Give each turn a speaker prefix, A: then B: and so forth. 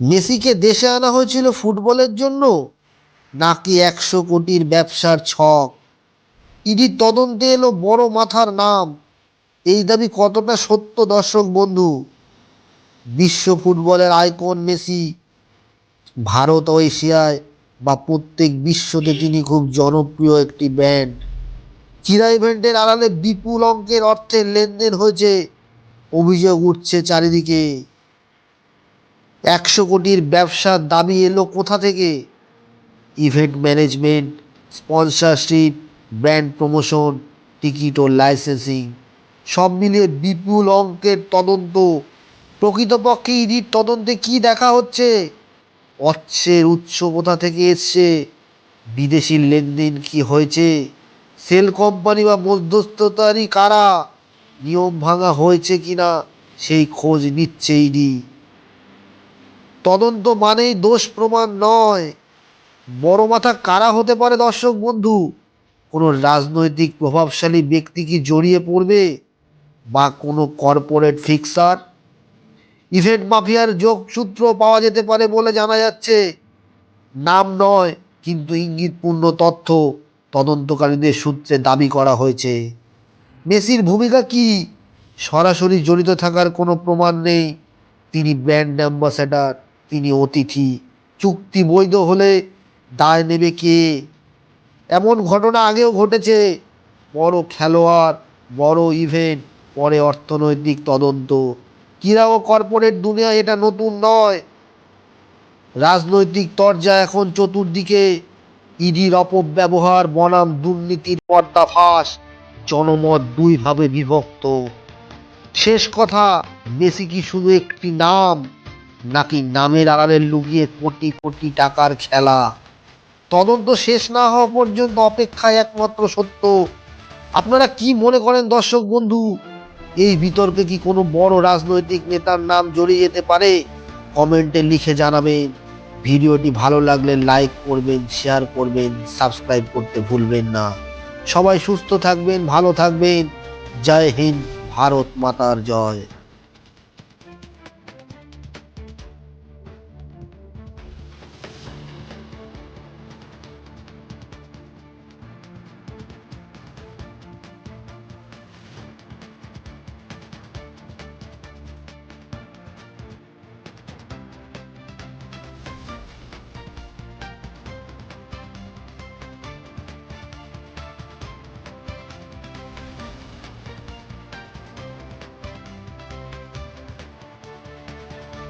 A: মেসিকে দেশে আনা হয়েছিল ফুটবলের জন্য, নাকি 100 কোটির ব্যবসার ছক? ইডির তদন্তে এলো বড় মাথার নাম। এই দাবি কতটা সত্য দর্শক বন্ধু? বিশ্ব ফুটবলের আইকন মেসি, ভারত ও এশিয়ায় বা প্রত্যেক বিশ্বতে তিনি খুব জনপ্রিয় একটি ব্র্যান্ড। চিরা ইভেন্টের আড়ালে বিপুল অঙ্কের অর্থের লেনদেন হয়েছে, অভিযোগ উঠছে চারিদিকে। 100 কোটির ব্যবসার দাবি এলো কোথা থেকে? Event management, sponsorship, brand promotion, ticket ও লাইসেন্সিং, সব মিলিয়ে বিপুল অঙ্কের তদন্ত। প্রকৃতপক্ষে ইডির তদন্তে কি দেখা হচ্ছে? অর্থের উৎস কোথা থেকে এসছে? বিদেশি লেনদেন কি হয়েছে? সেল কোম্পানি বা মধ্যস্থতারই কারা? নিয়ম ভাঙা হয়েছে কিনা সেই খোঁজ নিচ্ছে ইডি। তদন্ত মানেই দোষ প্রমাণ নয়। বড় মাথা কারা হতে পারে দর্শক বন্ধু? কোনো রাজনৈতিক প্রভাবশালী ব্যক্তি কি জড়িয়ে পড়বে, বা কোনো কর্পোরেট ফিক্সার? ইভেন্ট মাফিয়ার যোগসূত্র পাওয়া যেতে পারে বলে জানা যাচ্ছে। নাম নয়, কিন্তু ইঙ্গিতপূর্ণ তথ্য তদন্তকারীদের সূত্রে দাবি করা হয়েছে। মেসির ভূমিকা কি? সরাসরি জড়িত থাকার কোনো প্রমাণ নেই। তিনি ব্র্যান্ড অ্যাম্বাসেডর, তিনি অতিথি। চুক্তি বৈধ হলে দায় নেবে কে? এমন ঘটনা আগেও ঘটেছে। বড় খেলোয়াড়, বড় ইভেন্ট, পরে অর্থনৈতিক তদন্ত। ক্রীড়া ও কর্পোরেট দুনিয়া এটা নতুন নয়। রাজনৈতিক তরজা এখন চতুর্দিকে। ইডির অপব্যবহার বনাম দুর্নীতির পর্দাফাঁস। জনমত দুইভাবে বিভক্ত। শেষ কথা, মেসি কি শুধু একটি নাম, নাকি নামের আড়ালে লুকিয়ে কোটি কোটি টাকার খেলা? তদন্ত শেষ না হওয়া পর্যন্ত অপেক্ষায় একমাত্র সত্য। আপনারা কি মনে করেন দর্শক বন্ধু? এই বিতর্কে কি কোনো বড় রাজনৈতিক নেতার নাম জড়িয়ে যেতে পারে? কমেন্টে লিখে জানাবেন। ভিডিওটি ভালো লাগলে লাইক করবেন, শেয়ার করবেন, সাবস্ক্রাইব করতে ভুলবেন না। সবাই সুস্থ থাকবেন, ভালো থাকবেন। জয় হিন্দ, ভারত মাতার জয়।